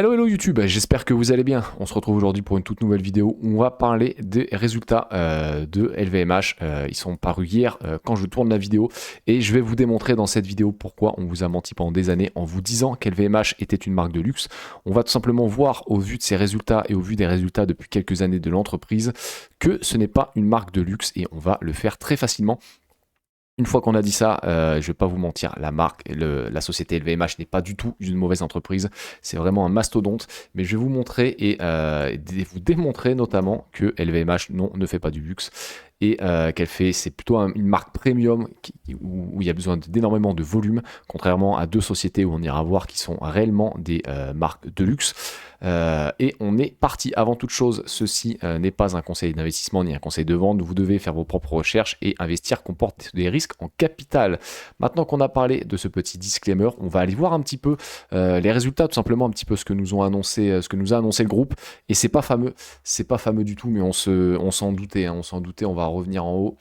Hello YouTube, j'espère que vous allez bien. On se retrouve aujourd'hui pour une toute nouvelle vidéo où on va parler des résultats de LVMH. Ils sont parus hier quand je tourne la vidéo et je vais vous démontrer dans cette vidéo pourquoi on vous a menti pendant des années en vous disant qu'LVMH était une marque de luxe. On va tout simplement voir au vu de ces résultats et au vu des résultats depuis quelques années de l'entreprise que ce n'est pas une marque de luxe et on va le faire très facilement. Une fois qu'on a dit ça, je ne vais pas vous mentir, la marque, la société LVMH n'est pas du tout une mauvaise entreprise, c'est vraiment un mastodonte, mais je vais vous montrer et vous démontrer notamment que LVMH ne fait pas du luxe et c'est plutôt une marque premium où il y a besoin d'énormément de volume, contrairement à deux sociétés où on ira voir qui sont réellement des marques de luxe. Et on est parti. Avant toute chose, ceci n'est pas un conseil d'investissement ni un conseil de vente. Vous devez faire vos propres recherches et investir comporte des risques en capital. Maintenant qu'on a parlé de ce petit disclaimer, on va aller voir un petit peu les résultats, tout simplement un petit peu ce que nous ont annoncé, ce que nous a annoncé le groupe. Et c'est pas fameux du tout, mais on s'en doutait, hein, on s'en doutait. On va revenir en haut.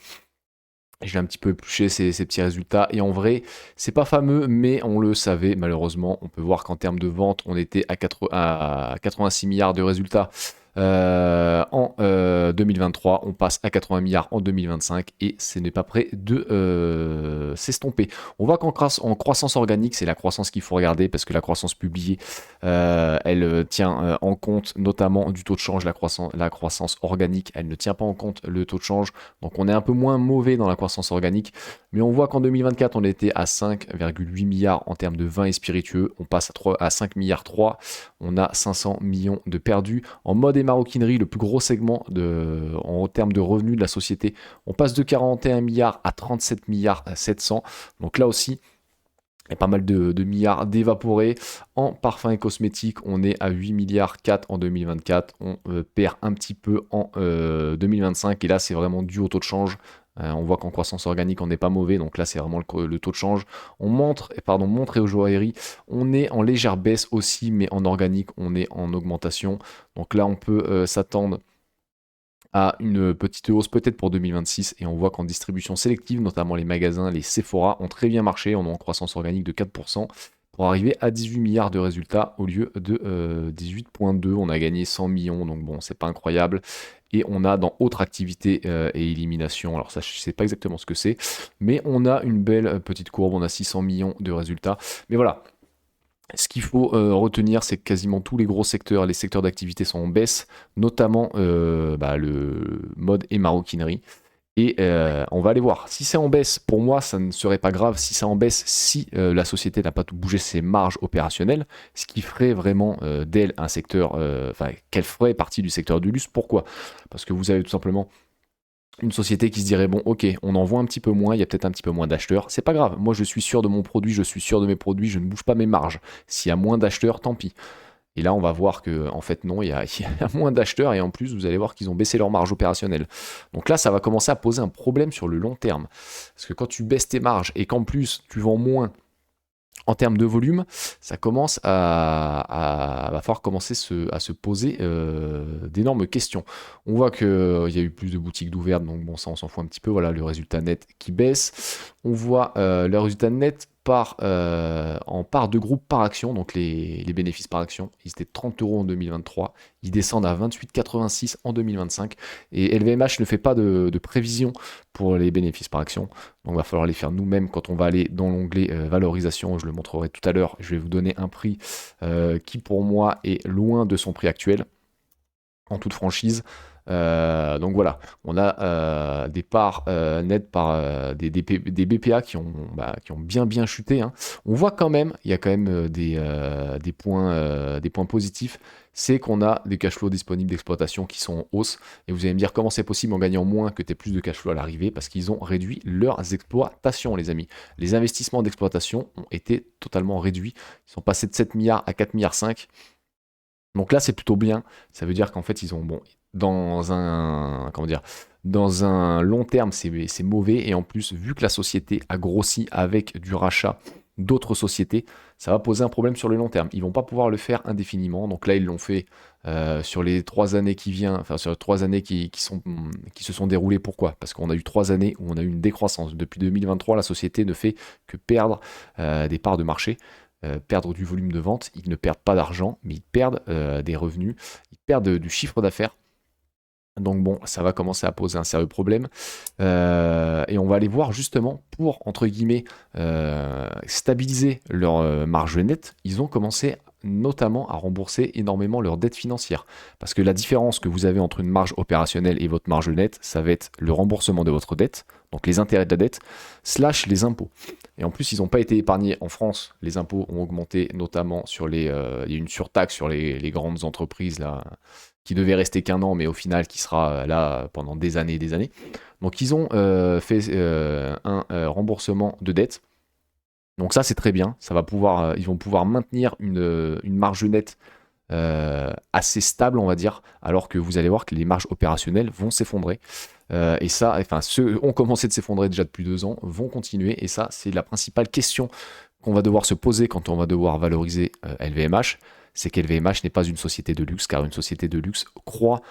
Je l'ai un petit peu épluché ces petits résultats et en vrai c'est pas fameux mais on le savait malheureusement. On peut voir qu'en termes de vente on était à 86 milliards de résultats en 2023, on passe à 80 milliards en 2025 et ce n'est pas prêt de s'estomper. On voit qu'en croissance organique, c'est la croissance qu'il faut regarder parce que la croissance publiée, elle tient en compte notamment du taux de change, la croissance organique, elle ne tient pas en compte le taux de change, donc on est un peu moins mauvais dans la croissance organique, mais on voit qu'en 2024, on était à 5,8 milliards en termes de vin et spiritueux, on passe à 5 milliards 3, on a 500 millions de perdus. En mode et maroquinerie, le plus gros segment en termes de revenus de la société, on passe de 41 milliards à 37 milliards 700. Donc là aussi, il y a pas mal de milliards d'évaporés. En parfums et cosmétiques, on est à 8 milliards 4 en 2024. On perd un petit peu en 2025. Et là, c'est vraiment dû au taux de change. On voit qu'en croissance organique, on n'est pas mauvais. Donc là, c'est vraiment le taux de change. Montre et aux joailleries, on est en légère baisse aussi, mais en organique, on est en augmentation. Donc là, on peut s'attendre à une petite hausse peut-être pour 2026 et on voit qu'en distribution sélective, notamment les magasins, les Sephora ont très bien marché, on est en croissance organique de 4% pour arriver à 18 milliards de résultats au lieu de 18,2. On a gagné 100 millions, donc bon, c'est pas incroyable. Et on a dans autres activités et élimination, alors ça je sais pas exactement ce que c'est, mais on a une belle petite courbe, on a 600 millions de résultats. Mais voilà, ce qu'il faut retenir, c'est que quasiment tous les gros secteurs, les secteurs d'activité sont en baisse, notamment le mode et maroquinerie. Et on va aller voir. Si c'est en baisse, pour moi, ça ne serait pas grave. Si c'est en baisse, si la société n'a pas tout bougé ses marges opérationnelles, ce qui ferait vraiment d'elle un secteur, qu'elle ferait partie du secteur du luxe. Pourquoi? Parce que vous avez tout simplement une société qui se dirait bon ok on en vend un petit peu moins, il y a peut-être un petit peu moins d'acheteurs, c'est pas grave, moi je suis sûr de mon produit, je suis sûr de mes produits, je ne bouge pas mes marges, s'il y a moins d'acheteurs tant pis. Et là on va voir que en fait non, il y a moins d'acheteurs et en plus vous allez voir qu'ils ont baissé leur marge opérationnelle. Donc là ça va commencer à poser un problème sur le long terme, parce que quand tu baisses tes marges et qu'en plus tu vends moins en termes de volume, ça commence va falloir commencer à se poser d'énormes questions. On voit qu'il y a eu plus de boutiques d'ouvertes, donc bon, ça on s'en fout un petit peu. Voilà le résultat net qui baisse. On voit le résultat net en part de groupe par action, donc les bénéfices par action. Ils étaient de 30 euros en 2023, ils descendent à 28,86 en 2025. Et LVMH ne fait pas de prévision pour les bénéfices par action. Donc il va falloir les faire nous-mêmes quand on va aller dans l'onglet valorisation. Je le montrerai tout à l'heure. Je vais vous donner un prix qui pour moi est loin de son prix actuel, en toute franchise. Donc voilà, on a des parts nettes par des BPA qui ont bien chuté, hein. On voit quand même, il y a quand même des points positifs, c'est qu'on a des cash flows disponibles d'exploitation qui sont en hausse. Et vous allez me dire comment c'est possible en gagnant moins que tu aies plus de cash flow à l'arrivée, parce qu'ils ont réduit leurs exploitations, les amis. Les investissements d'exploitation ont été totalement réduits. Ils sont passés de 7 milliards à 4 milliards 5. Donc là, c'est plutôt bien. Ça veut dire qu'en fait, ils ont, bon, dans un long terme, c'est mauvais. Et en plus, vu que la société a grossi avec du rachat d'autres sociétés, ça va poser un problème sur le long terme. Ils vont pas pouvoir le faire indéfiniment. Donc là, ils l'ont fait sur les 3 années qui viennent, enfin sur les 3 années qui se sont déroulées. Pourquoi? Parce qu'on a eu 3 années où on a eu une décroissance. Depuis 2023, la société ne fait que perdre des parts de marché. perdre du volume de vente, ils ne perdent pas d'argent, mais ils perdent des revenus, ils perdent du chiffre d'affaires. Donc bon, ça va commencer à poser un sérieux problème. Et on va aller voir justement pour, entre guillemets, stabiliser leur marge nette, ils ont commencé notamment à rembourser énormément leurs dettes financières. Parce que la différence que vous avez entre une marge opérationnelle et votre marge nette, ça va être le remboursement de votre dette, donc les intérêts de la dette, slash les impôts. Et en plus, ils n'ont pas été épargnés en France. Les impôts ont augmenté, notamment sur les... il y a une surtaxe sur les grandes entreprises, là, qui devait rester qu'un an, mais au final qui sera là pendant des années et des années. Donc ils ont fait un remboursement de dette. Donc ça c'est très bien, ça va pouvoir, ils vont pouvoir maintenir une marge nette assez stable on va dire, alors que vous allez voir que les marges opérationnelles vont s'effondrer. Et ça, enfin ceux ont commencé de s'effondrer déjà depuis 2 ans, vont continuer, et ça c'est la principale question qu'on va devoir se poser quand on va devoir valoriser LVMH. C'est qu'LVMH n'est pas une société de luxe, car une société de luxe croît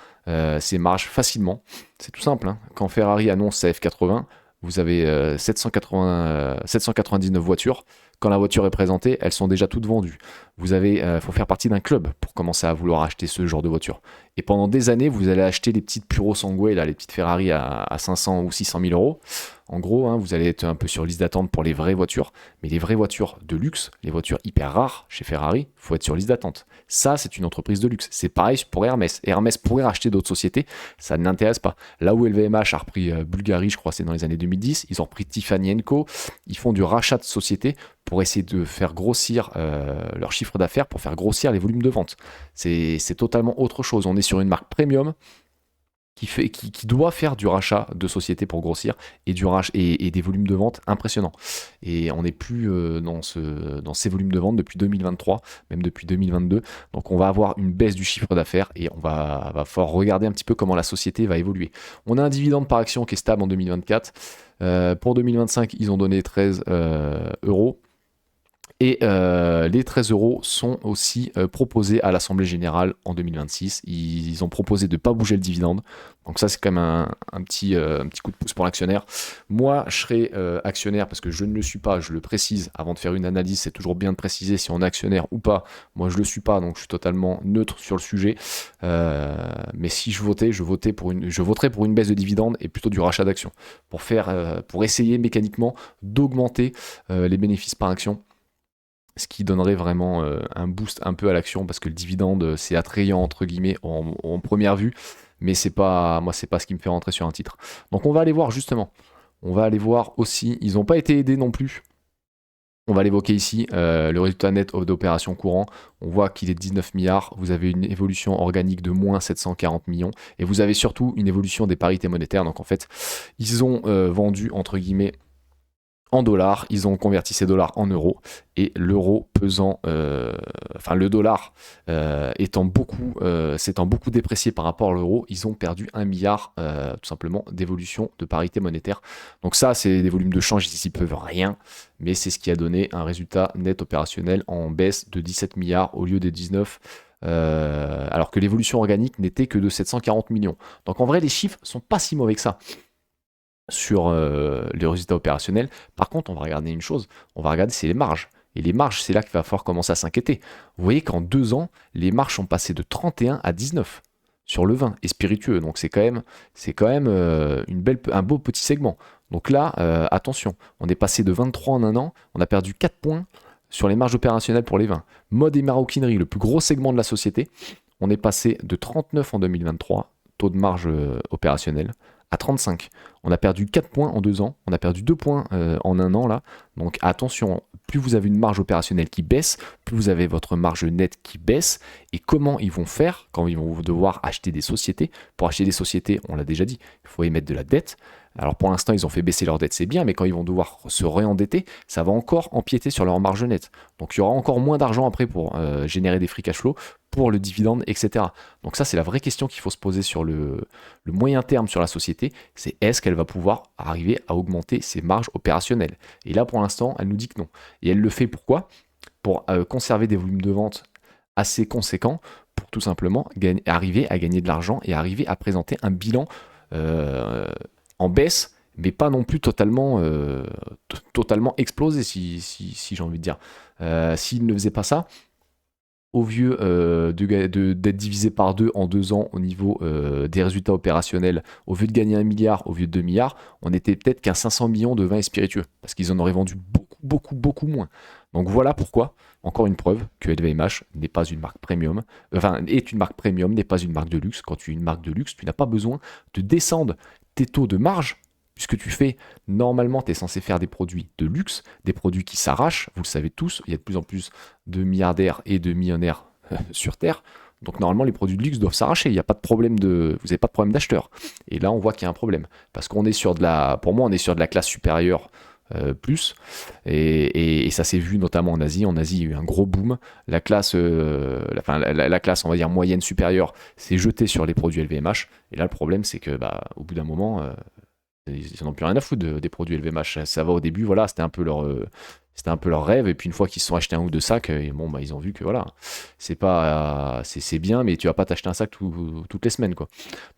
ses marges facilement. C'est tout simple, hein. Quand Ferrari annonce sa F80, vous avez 799 voitures. Quand la voiture est présentée, elles sont déjà toutes vendues. Vous avez, faut faire partie d'un club pour commencer à vouloir acheter ce genre de voiture. Et pendant des années, vous allez acheter les petites Puro Sangue, là, les petites Ferrari à 500 ou 600 000 euros. En gros, hein, vous allez être un peu sur liste d'attente pour les vraies voitures. Mais les vraies voitures de luxe, les voitures hyper rares chez Ferrari, il faut être sur liste d'attente. Ça, c'est une entreprise de luxe. C'est pareil pour Hermès. Hermès pourrait racheter d'autres sociétés, ça ne l'intéresse pas. Là où LVMH a repris Bulgari, je crois c'est dans les années 2010, ils ont repris Tiffany & Co. Ils font du rachat de sociétés pour essayer de faire grossir leur chiffre d'affaires, pour faire grossir les volumes de vente. C'est totalement autre chose. On est sur une marque premium qui doit faire du rachat de sociétés pour grossir et des volumes de vente impressionnants. Et on n'est plus dans ces volumes de vente depuis 2023, même depuis 2022. Donc on va avoir une baisse du chiffre d'affaires et on va falloir regarder un petit peu comment la société va évoluer. On a un dividende par action qui est stable en 2024. Pour 2025, ils ont donné 13 euros. Et les 13 euros sont aussi proposés à l'Assemblée Générale en 2026. Ils ont proposé de ne pas bouger le dividende. Donc ça, c'est quand même un petit coup de pouce pour l'actionnaire. Moi, je serai actionnaire parce que je ne le suis pas, je le précise. Avant de faire une analyse, c'est toujours bien de préciser si on est actionnaire ou pas. Moi, je ne le suis pas, donc je suis totalement neutre sur le sujet. Mais si je votais, je voterais pour une baisse de dividende et plutôt du rachat d'actions. Pour essayer mécaniquement d'augmenter les bénéfices par action. Ce qui donnerait vraiment un boost un peu à l'action, parce que le dividende c'est attrayant entre guillemets en première vue, mais c'est pas ce qui me fait rentrer sur un titre. Donc on va aller voir justement, on va aller voir aussi, ils n'ont pas été aidés non plus. On va l'évoquer ici, le résultat net d'opération courant, on voit qu'il est de 19 milliards, vous avez une évolution organique de moins 740 millions, et vous avez surtout une évolution des parités monétaires. Donc en fait, ils ont vendu entre guillemets en dollars, ils ont converti ces dollars en euros, et l'euro pesant, le dollar s'étant beaucoup déprécié par rapport à l'euro, ils ont perdu 1 milliard tout simplement d'évolution de parité monétaire. Donc ça, c'est des volumes de change, ici peuvent rien, mais c'est ce qui a donné un résultat net opérationnel en baisse de 17 milliards au lieu des 19, alors que l'évolution organique n'était que de 740 millions. Donc en vrai, les chiffres sont pas si mauvais que ça sur les résultats opérationnels. Par contre, on va regarder une chose, c'est les marges. Et les marges, c'est là qu'il va falloir commencer à s'inquiéter. Vous voyez qu'en 2 ans, les marges sont passées de 31 à 19 sur le vin et spiritueux. Donc c'est quand même un beau petit segment. Donc là, attention, on est passé de 23 en un an, on a perdu 4 points sur les marges opérationnelles pour les vins. Mode et maroquinerie, le plus gros segment de la société, on est passé de 39 en 2023, taux de marge opérationnelle, à 35. On a perdu 4 points en 2 ans, on a perdu 2 points en un an là. Donc attention, plus vous avez une marge opérationnelle qui baisse, plus vous avez votre marge nette qui baisse. Et comment ils vont faire quand ils vont devoir acheter des sociétés? Pour acheter des sociétés, on l'a déjà dit, il faut émettre de la dette. Alors pour l'instant, ils ont fait baisser leur dette, c'est bien, mais quand ils vont devoir se réendetter, ça va encore empiéter sur leur marge nette. Donc il y aura encore moins d'argent après pour générer des free cash flow, pour le dividende, etc. Donc ça, c'est la vraie question qu'il faut se poser sur le moyen terme sur la société, c'est est-ce qu'elle va pouvoir arriver à augmenter ses marges opérationnelles? Et là, pour l'instant, elle nous dit que non. Et elle le fait pourquoi? Pour conserver des volumes de vente assez conséquents, pour tout simplement arriver à gagner de l'argent et arriver à présenter un bilan en baisse, mais pas non plus totalement, totalement explosé, si j'ai envie de dire. S'il ne faisait pas ça, au lieu d'être divisé par 2 en 2 ans au niveau des résultats opérationnels, au lieu de gagner 1 milliard, au lieu de 2 milliards, on était peut-être qu'à 500 millions de vins et spiritueux, parce qu'ils en auraient vendu beaucoup, beaucoup, beaucoup moins. Donc voilà pourquoi, encore une preuve, que LVMH n'est pas une marque premium, enfin, est une marque premium, n'est pas une marque de luxe. Quand tu es une marque de luxe, tu n'as pas besoin de descendre tes taux de marge, puisque tu fais, normalement, tu es censé faire des produits de luxe, des produits qui s'arrachent, vous le savez tous, il y a de plus en plus de milliardaires et de millionnaires sur Terre. Donc normalement, les produits de luxe doivent s'arracher. Il n'y a pas de problème vous n'avez pas de problème d'acheteur. Et là, on voit qu'il y a un problème. Parce qu'on est sur pour moi, on est sur de la classe supérieure plus. Et ça s'est vu notamment en Asie. En Asie, il y a eu un gros boom. La classe, la classe, on va dire moyenne supérieure, s'est jetée sur les produits LVMH. Et là, le problème, c'est que, au bout d'un moment, ils n'en ont plus rien à foutre des produits LVMH. Ça va au début, voilà, c'était un peu leur rêve. Et puis une fois qu'ils se sont achetés un ou deux sacs, et bon, ils ont vu que voilà, c'est bien, mais tu vas pas t'acheter un sac toutes les semaines, quoi.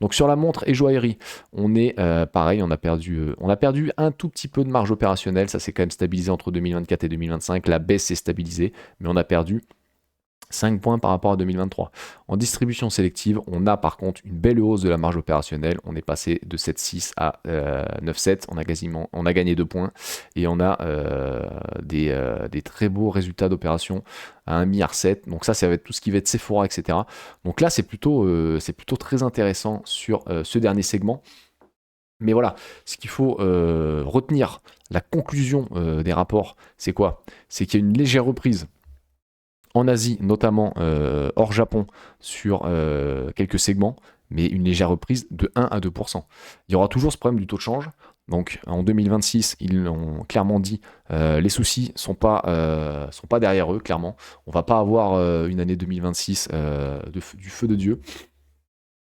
Donc sur la montre et joaillerie, on est pareil, on a perdu un tout petit peu de marge opérationnelle. Ça s'est quand même stabilisé entre 2024 et 2025. La baisse s'est stabilisée, mais on a perdu 5 points par rapport à 2023. En distribution sélective, on a par contre une belle hausse de la marge opérationnelle. On est passé de 7,6 à 9,7. On a gagné 2 points et on a des très beaux résultats d'opération à 1,7 milliard. Donc ça va être tout ce qui va être Sephora, etc. Donc là, c'est plutôt très intéressant sur ce dernier segment. Mais voilà, ce qu'il faut retenir, la conclusion des rapports, c'est quoi? C'est qu'il y a une légère reprise en Asie, notamment hors Japon, sur quelques segments, mais une légère reprise de 1 à 2%. Il y aura toujours ce problème du taux de change. Donc en 2026, ils l'ont clairement dit, les soucis sont pas derrière eux, clairement. On va pas avoir une année 2026 du feu de Dieu.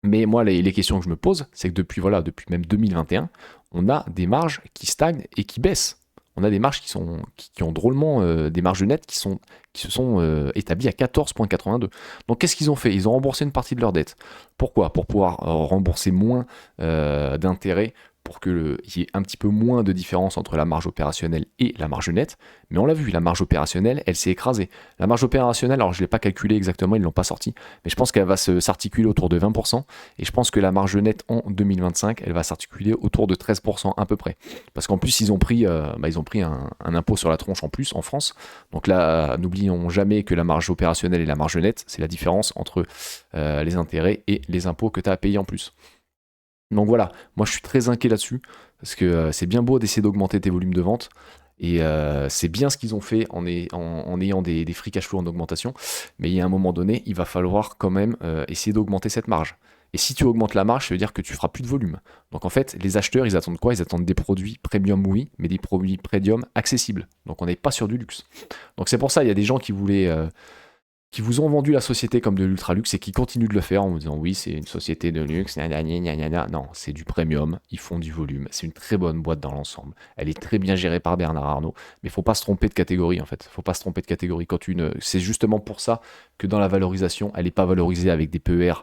Mais moi, les questions que je me pose, c'est que depuis même 2021, on a des marges qui stagnent et qui baissent. On a des marges qui ont drôlement des marges nettes qui se sont établies à 14,82. Donc qu'est-ce qu'ils ont fait? Ils ont remboursé une partie de leur dette. Pourquoi? Pour pouvoir rembourser moins d'intérêts, pour qu'il y ait un petit peu moins de différence entre la marge opérationnelle et la marge nette. Mais on l'a vu, la marge opérationnelle, elle s'est écrasée. La marge opérationnelle, alors je ne l'ai pas calculé exactement, ils ne l'ont pas sorti, mais je pense qu'elle va s'articuler autour de 20%, et je pense que la marge nette en 2025, elle va s'articuler autour de 13% à peu près. Parce qu'en plus, ils ont pris un impôt sur la tronche en plus en France. Donc là, n'oublions jamais que la marge opérationnelle et la marge nette, c'est la différence entre les intérêts et les impôts que tu as à payer en plus. Donc voilà, moi je suis très inquiet là-dessus, parce que c'est bien beau d'essayer d'augmenter tes volumes de vente, et c'est bien ce qu'ils ont fait en ayant des free cash flow en augmentation, mais il y a un moment donné, il va falloir quand même essayer d'augmenter cette marge. Et si tu augmentes la marge, ça veut dire que tu feras plus de volume. Donc en fait, les acheteurs, ils attendent quoi? Ils attendent des produits premium, oui, mais des produits premium accessibles. Donc on n'est pas sur du luxe. Donc c'est pour ça, il y a des gens qui vous ont vendu la société comme de l'ultra luxe et qui continuent de le faire en vous disant oui, c'est une société de luxe, non, c'est du premium, ils font du volume, c'est une très bonne boîte dans l'ensemble, elle est très bien gérée par Bernard Arnault, mais il faut pas se tromper de catégorie en fait, faut pas se tromper de catégorie. C'est justement pour ça que dans la valorisation, elle n'est pas valorisée avec des PER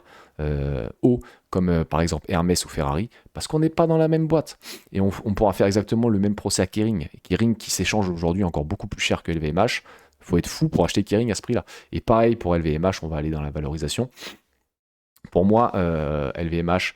hauts comme par exemple Hermès ou Ferrari, parce qu'on n'est pas dans la même boîte. Et on pourra faire exactement le même procès à Kering. Kering qui s'échange aujourd'hui encore beaucoup plus cher que LVMH. Faut être fou pour acheter Kering à ce prix-là. Et pareil pour LVMH, on va aller dans la valorisation. Pour moi, LVMH,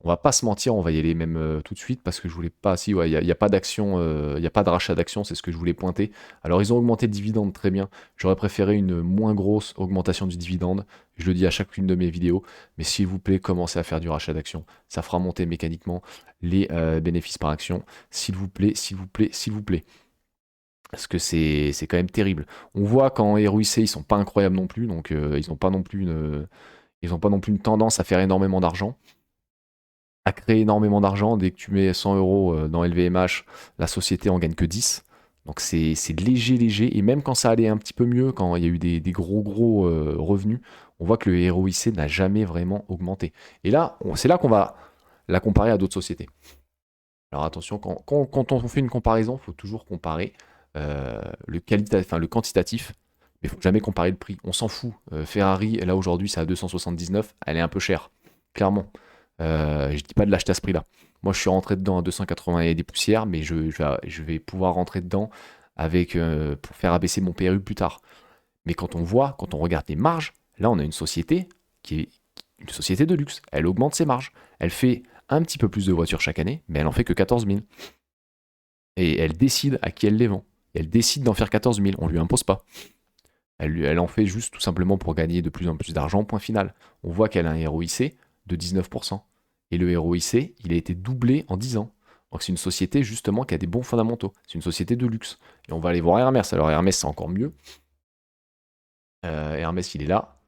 on va pas se mentir, on va y aller même tout de suite parce que je voulais pas. Si, ouais, il y a pas d'action, il y a pas de rachat d'actions, c'est ce que je voulais pointer. Alors ils ont augmenté le dividende très bien. J'aurais préféré une moins grosse augmentation du dividende. Je le dis à chacune de mes vidéos, mais s'il vous plaît, commencez à faire du rachat d'actions. Ça fera monter mécaniquement les bénéfices par action. S'il vous plaît, s'il vous plaît, s'il vous plaît. Parce que c'est quand même terrible. On voit qu'en ROIC, ils sont pas incroyables non plus, donc ils n'ont pas non plus une tendance à faire énormément d'argent, à créer énormément d'argent. Dès que tu mets 100 euros dans LVMH, la société en gagne que 10. Donc c'est léger. Et même quand ça allait un petit peu mieux, quand il y a eu des gros revenus, on voit que le ROIC n'a jamais vraiment augmenté. Et là, c'est là qu'on va la comparer à d'autres sociétés. Alors attention, quand on fait une comparaison, il faut toujours comparer le quantitatif, mais il faut jamais comparer le prix. On s'en fout. Ferrari, là aujourd'hui, c'est à 279, elle est un peu chère, clairement. Je dis pas de l'acheter à ce prix-là. Moi, je suis rentré dedans à 280 et des poussières, mais je vais pouvoir rentrer dedans avec, pour faire abaisser mon PRU plus tard. Mais quand on regarde les marges, là, on a une société qui est une société de luxe. Elle augmente ses marges. Elle fait un petit peu plus de voitures chaque année, mais elle en fait que 14 000. Et elle décide à qui elle les vend. Et elle décide d'en faire 14 000. On lui impose pas. Elle en fait juste tout simplement pour gagner de plus en plus d'argent, point final. On voit qu'elle a un ROIC de 19%. Et le ROIC, il a été doublé en 10 ans. Donc c'est une société justement qui a des bons fondamentaux. C'est une société de luxe. Et on va aller voir Hermès. Alors Hermès, c'est encore mieux. Hermès, il est là.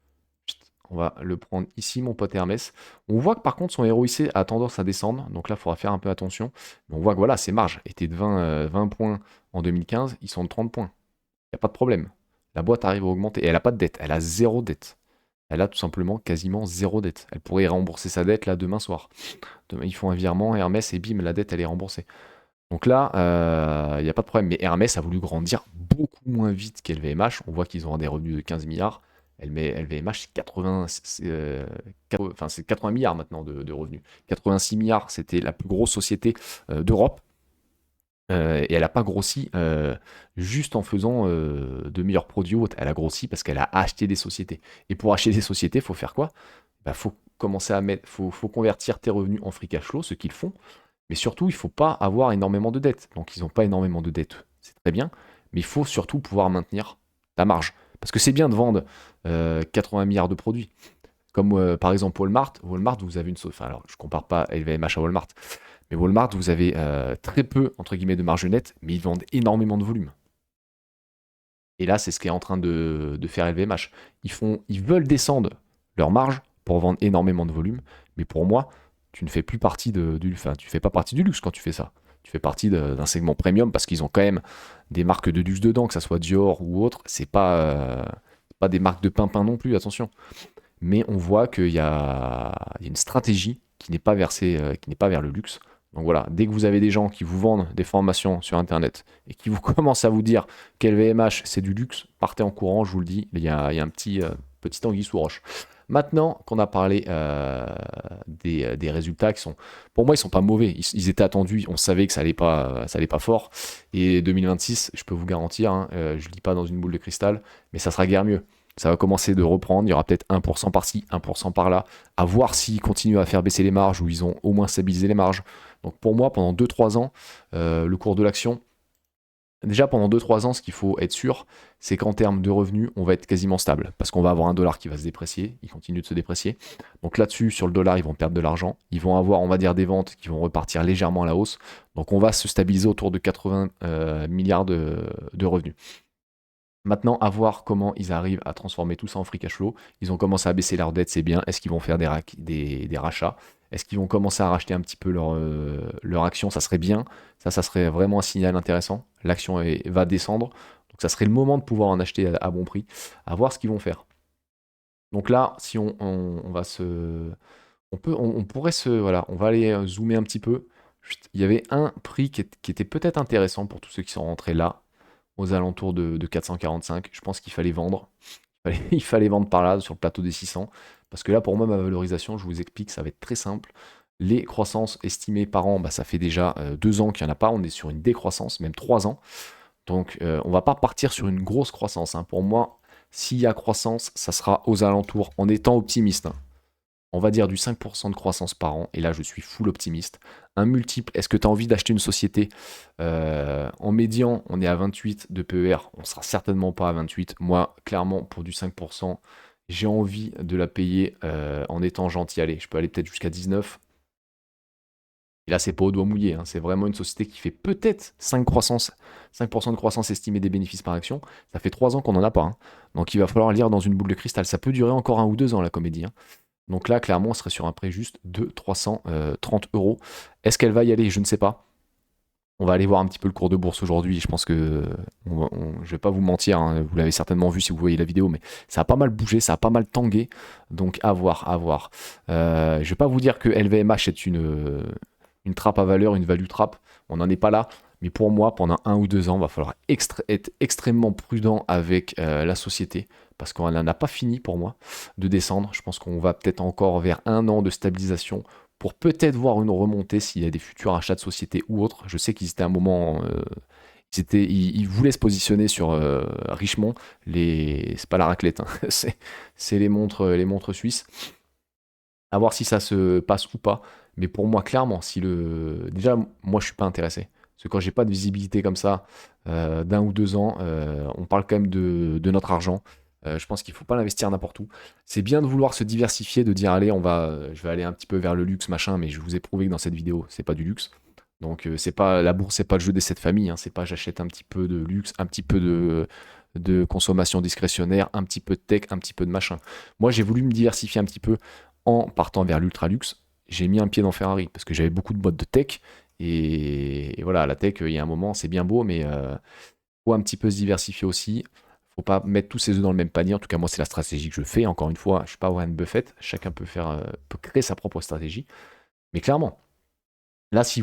On va le prendre ici, mon pote Hermès. On voit que par contre, son ROIC a tendance à descendre. Donc là, il faudra faire un peu attention. Mais on voit que voilà, ses marges étaient de 20 points en 2015. Ils sont de 30 points. Il n'y a pas de problème. La boîte arrive à augmenter. Et elle n'a pas de dette. Elle a zéro dette. Elle a tout simplement quasiment zéro dette. Elle pourrait rembourser sa dette là demain soir. Demain, ils font un virement, Hermès, et bim, la dette, elle est remboursée. Donc là, il n'y a pas de problème. Mais Hermès a voulu grandir beaucoup moins vite qu'LVMH. On voit qu'ils ont des revenus de 15 milliards. LVMH, c'est 80, enfin, c'est 80 milliards maintenant de revenus. 86 milliards, c'était la plus grosse société d'Europe. Et elle n'a pas grossi juste en faisant de meilleurs produits ou autres. Elle a grossi parce qu'elle a acheté des sociétés. Et pour acheter des sociétés, il faut faire quoi? Bah, faut commencer à mettre, faut convertir tes revenus en free cash flow, ce qu'ils font. Mais surtout, il ne faut pas avoir énormément de dettes. Donc, ils n'ont pas énormément de dettes, c'est très bien. Mais il faut surtout pouvoir maintenir ta marge. Parce que c'est bien de vendre 80 milliards de produits. Comme par exemple Walmart. Walmart, vous avez une... Enfin, alors, je ne compare pas LVMH à Walmart. Mais Walmart, vous avez très peu, entre guillemets, de marge nette, mais ils vendent énormément de volume. Et là, c'est ce qu'est en train de faire LVMH. Ils veulent descendre leur marge pour vendre énormément de volume, mais pour moi, tu ne fais plus partie tu fais pas partie du luxe quand tu fais ça. Tu fais partie d'un segment premium parce qu'ils ont quand même des marques de luxe dedans, que ça soit Dior ou autre. C'est pas des marques de pimpin non plus, attention. Mais on voit qu'il y a une stratégie qui n'est pas qui n'est pas vers le luxe. Donc voilà, dès que vous avez des gens qui vous vendent des formations sur Internet et qui vous commencent à vous dire qu'LVMH c'est du luxe, partez en courant, je vous le dis, il y a un petit anguille sous roche. Maintenant qu'on a parlé des résultats qui sont, pour moi, ils sont pas mauvais. Ils étaient attendus, on savait que ça allait pas fort. Et 2026, je peux vous garantir, hein, je ne lis pas dans une boule de cristal, mais ça sera guère mieux. Ça va commencer de reprendre, il y aura peut-être 1% par-ci, 1% par-là, à voir s'ils continuent à faire baisser les marges ou ils ont au moins stabilisé les marges. Donc pour moi, pendant 2-3 ans, le cours de l'action, déjà pendant 2-3 ans, ce qu'il faut être sûr, c'est qu'en termes de revenus, on va être quasiment stable. Parce qu'on va avoir un dollar qui va se déprécier, il continue de se déprécier. Donc là-dessus, sur le dollar, ils vont perdre de l'argent. Ils vont avoir, on va dire, des ventes qui vont repartir légèrement à la hausse. Donc on va se stabiliser autour de 80 milliards de revenus. Maintenant, à voir comment ils arrivent à transformer tout ça en free cash flow. Ils ont commencé à baisser leur dette, c'est bien. Est-ce qu'ils vont faire des rachats? Est-ce qu'ils vont commencer à racheter un petit peu leur action? Ça serait bien. Ça serait vraiment un signal intéressant. L'action va descendre. Donc ça serait le moment de pouvoir en acheter à bon prix. À voir ce qu'ils vont faire. Donc là, si on va se... on pourrait se... Voilà, on va aller zoomer un petit peu. Il y avait un prix qui était peut-être intéressant pour tous ceux qui sont rentrés là aux alentours de 445. Je pense qu'il fallait vendre. Il fallait vendre par là, sur le plateau des 600. Parce que là, pour moi, ma valorisation, je vous explique, ça va être très simple. Les croissances estimées par an, bah, ça fait déjà 2 ans qu'il n'y en a pas. On est sur une décroissance, même 3 ans. Donc, on va pas partir sur une grosse croissance, hein. Pour moi, s'il y a croissance, ça sera aux alentours, en étant optimiste, hein. On va dire du 5% de croissance par an, et là je suis full optimiste. Un multiple, est-ce que tu as envie d'acheter une société en médian, on est à 28 de PER, on sera certainement pas à 28. Moi, clairement, pour du 5%, j'ai envie de la payer en étant gentil. Allez, je peux aller peut-être jusqu'à 19. Et là, c'est pas au doigt mouillé, hein. C'est vraiment une société qui fait peut-être 5% de croissance estimée des bénéfices par action. Ça fait 3 ans qu'on n'en a pas, hein. Donc il va falloir lire dans une boule de cristal. Ça peut durer encore 1 ou 2 ans, la comédie, hein. Donc là, clairement, on serait sur un prêt juste de 330 euros. Est-ce qu'elle va y aller? Je ne sais pas. On va aller voir un petit peu le cours de bourse aujourd'hui. Je pense que, je ne vais pas vous mentir, hein, vous l'avez certainement vu si vous voyez la vidéo, mais ça a pas mal bougé, ça a pas mal tangué. Donc à voir, à voir. Je ne vais pas vous dire que LVMH est une trappe à valeur, une value trap. On n'en est pas là. Mais pour moi, pendant 1 ou 2 ans, il va falloir être extrêmement prudent avec la société. Parce qu'on n'en a pas fini pour moi de descendre. Je pense qu'on va peut-être encore vers 1 an de stabilisation pour peut-être voir une remontée s'il y a des futurs achats de sociétés ou autres. Je sais qu'ils étaient à un moment, ils voulaient se positionner sur Richemont. C'est pas la raclette, hein, c'est les montres suisses. À voir si ça se passe ou pas. Mais pour moi, clairement, déjà, moi, je suis pas intéressé. Parce que quand j'ai pas de visibilité comme ça, d'un ou 2 ans, on parle quand même de notre argent. Je pense qu'il faut pas l'investir n'importe où. C'est bien de vouloir se diversifier, de dire allez, je vais aller un petit peu vers le luxe, machin, mais je vous ai prouvé que dans cette vidéo, c'est pas du luxe. Donc c'est pas la bourse, c'est pas le jeu des 7 familles. Hein. C'est pas j'achète un petit peu de luxe, un petit peu de consommation discrétionnaire, un petit peu de tech, un petit peu de machin. Moi, j'ai voulu me diversifier un petit peu en partant vers l'ultra luxe. J'ai mis un pied dans Ferrari parce que j'avais beaucoup de boîtes de tech. Et voilà, la tech, il y a un moment, c'est bien beau, mais faut un petit peu se diversifier aussi. Faut pas mettre tous ses œufs dans le même panier. En tout cas, moi, c'est la stratégie que je fais. Encore une fois, je suis pas Warren Buffett. Chacun peut créer sa propre stratégie. Mais clairement, là, si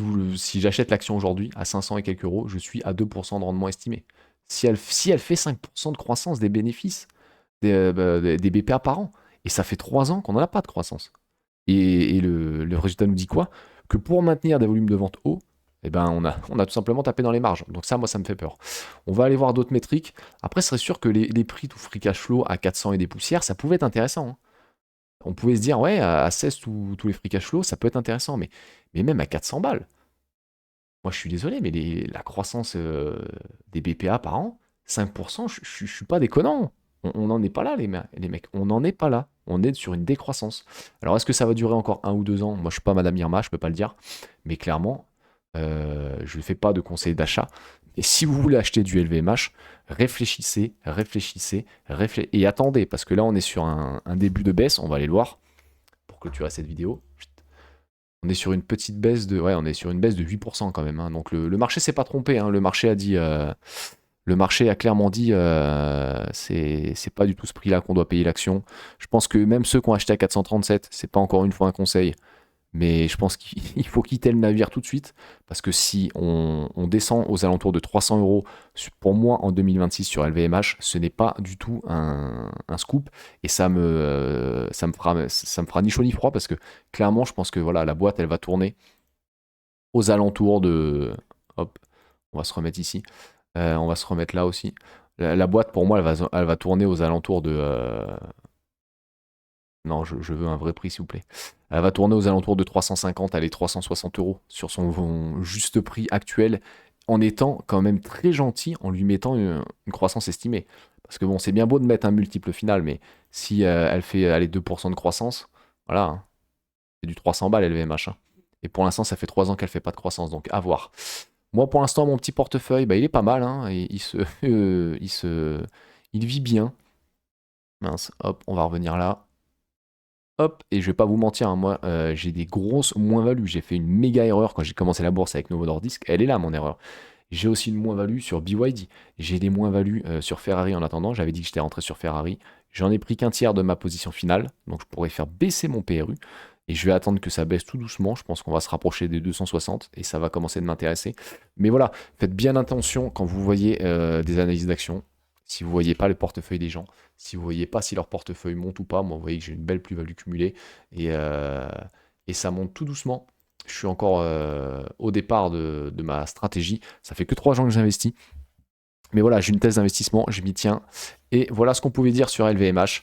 j'achète l'action aujourd'hui à 500 et quelques euros, je suis à 2% de rendement estimé. Si elle fait 5% de croissance des bénéfices, des BPA par an, et ça fait 3 ans qu'on n'en a pas de croissance. Et le résultat nous dit quoi? Que pour maintenir des volumes de vente hauts, eh ben on a tout simplement tapé dans les marges. Donc ça, moi, ça me fait peur. On va aller voir d'autres métriques. Après, c'est sûr que les prix tout free cash flow à 400 et des poussières, ça pouvait être intéressant. Hein. On pouvait se dire, ouais, à 16 tous les free cash flow, ça peut être intéressant. Mais même à 400 balles, moi, je suis désolé, mais la croissance des BPA par an, 5%, je suis pas déconnant. On n'en est pas là, les mecs. On n'en est pas là. On est sur une décroissance. Alors, est-ce que ça va durer encore 1 ou 2 ans? Moi, je suis pas Madame Irma, je peux pas le dire. Mais clairement, je ne fais pas de conseil d'achat. Et si vous voulez acheter du LVMH, réfléchissez, et attendez, parce que là, on est sur un début de baisse. On va aller le voir pour clôturer cette vidéo. On est sur une petite baisse on est sur une baisse de 8% quand même. Hein. Donc le marché s'est pas trompé. Hein. Le marché a clairement dit, c'est pas du tout ce prix-là qu'on doit payer l'action. Je pense que même ceux qui ont acheté à 437, c'est pas encore une fois un conseil, mais je pense qu'il faut quitter le navire tout de suite, parce que si on descend aux alentours de 300 euros, pour moi en 2026 sur LVMH, ce n'est pas du tout un scoop, et ça me fera ni chaud ni froid, parce que clairement, je pense que voilà, la boîte, elle va tourner aux alentours de... Hop, on va se remettre ici. On va se remettre là aussi. La boîte, pour moi, elle va tourner aux alentours de... Non, je veux un vrai prix, s'il vous plaît. Elle va tourner aux alentours de 350, allez, 360 euros sur son juste prix actuel, en étant quand même très gentil, en lui mettant une croissance estimée. Parce que bon, c'est bien beau de mettre un multiple final, mais si elle fait allez, 2% de croissance, voilà, hein, c'est du 300 balles LVMH. Hein. Et pour l'instant, ça fait 3 ans qu'elle fait pas de croissance, donc à voir. Moi, pour l'instant, mon petit portefeuille, bah, il est pas mal. Hein, et il vit bien. Mince, hop, on va revenir là. Hop, et je vais pas vous mentir, hein, moi, j'ai des grosses moins-values. J'ai fait une méga erreur quand j'ai commencé la bourse avec Novo Nordisk. Elle est là, mon erreur. J'ai aussi une moins-value sur BYD. J'ai des moins-values sur Ferrari en attendant. J'avais dit que j'étais rentré sur Ferrari. J'en ai pris qu'un tiers de ma position finale. Donc, je pourrais faire baisser mon PRU. Et je vais attendre que ça baisse tout doucement. Je pense qu'on va se rapprocher des 260 et ça va commencer de m'intéresser. Mais voilà, faites bien attention quand vous voyez des analyses d'actions. Si vous ne voyez pas le portefeuille des gens, si vous ne voyez pas si leur portefeuille monte ou pas, moi vous voyez que j'ai une belle plus-value cumulée et ça monte tout doucement. Je suis encore au départ de ma stratégie. Ça fait que 3 ans que j'investis. Mais voilà, j'ai une thèse d'investissement, je m'y tiens. Et voilà ce qu'on pouvait dire sur LVMH.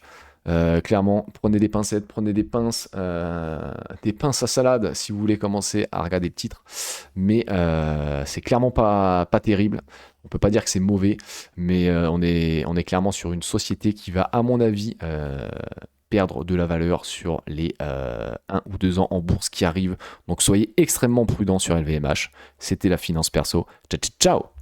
Clairement, prenez des pincettes, prenez des pinces à salade si vous voulez commencer à regarder le titre. Mais c'est clairement pas terrible. On peut pas dire que c'est mauvais, mais on est clairement sur une société qui va, à mon avis, perdre de la valeur sur les 1 ou 2 ans en bourse qui arrivent. Donc soyez extrêmement prudents sur LVMH. C'était la finance perso. Ciao, ciao.